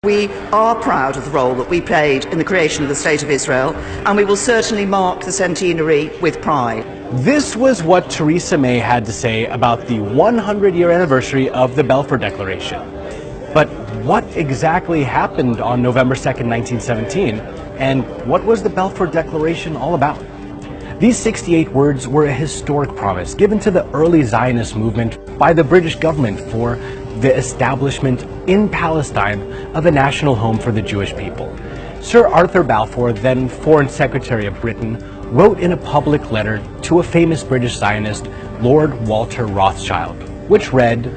We are proud of the role that we played in the creation of the State of Israel, and we will certainly mark the centenary with pride. This was what Theresa May had to say about the 100-year anniversary of the Balfour Declaration. But what exactly happened on November 2nd, 1917, and what was the Balfour Declaration all about? These 68 words were a historic promise given to the early Zionist movement by the British government for the establishment in Palestine of a national home for the Jewish people. Sir Arthur Balfour, then Foreign Secretary of Britain, wrote in a public letter to a famous British Zionist, Lord Walter Rothschild, which read,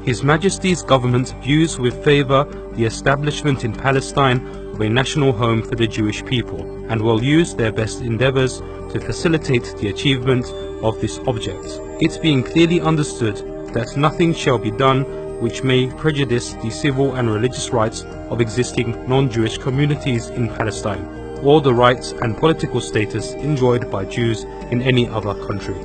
His Majesty's government views with favour the establishment in Palestine of a national home for the Jewish people, and will use their best endeavours to facilitate the achievement of this object, it being clearly understood that nothing shall be done which may prejudice the civil and religious rights of existing non-Jewish communities in Palestine, or the rights and political status enjoyed by Jews in any other country.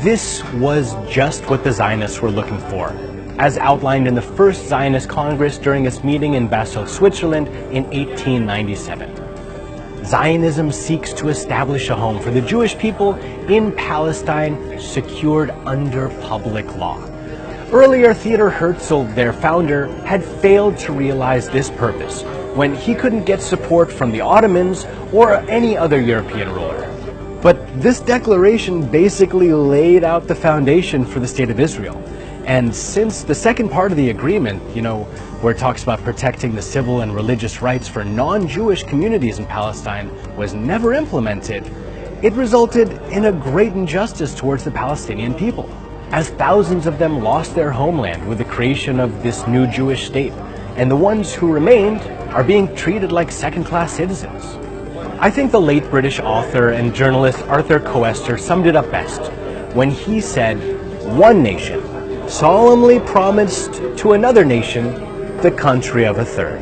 This was just what the Zionists were looking for, as outlined in the First Zionist Congress during its meeting in Basel, Switzerland in 1897. Zionism seeks to establish a home for the Jewish people in Palestine, secured under public law. Earlier, Theodor Herzl, their founder, had failed to realize this purpose when he couldn't get support from the Ottomans or any other European ruler. But this declaration basically laid out the foundation for the State of Israel. And since the second part of the agreement, where it talks about protecting the civil and religious rights for non-Jewish communities in Palestine, was never implemented, it resulted in a great injustice towards the Palestinian people, as thousands of them lost their homeland with the creation of this new Jewish state, and the ones who remained are being treated like second-class citizens. I think the late British author and journalist Arthur Koester summed it up best when he said, "One nation solemnly promised to another nation the country of a third."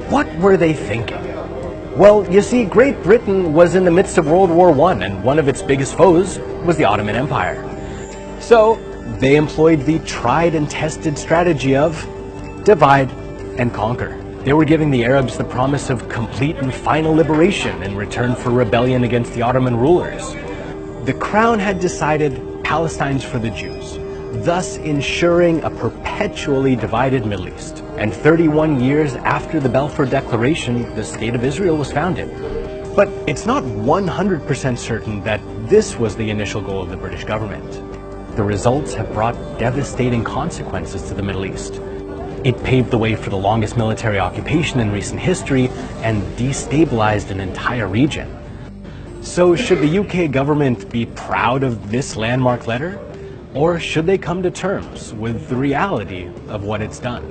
What were they thinking? Well, you see, Great Britain was in the midst of World War I, and one of its biggest foes was the Ottoman Empire. So they employed the tried and tested strategy of divide and conquer. They were giving the Arabs the promise of complete and final liberation in return for rebellion against the Ottoman rulers. The Crown had decided Palestine's for the Jews, thus ensuring a perpetually divided Middle East. And 31 years after the Balfour Declaration, the State of Israel was founded. But it's not 100% certain that this was the initial goal of the British government. The results have brought devastating consequences to the Middle East. It paved the way for the longest military occupation in recent history and destabilized an entire region. So should the UK government be proud of this landmark letter? Or should they come to terms with the reality of what it's done?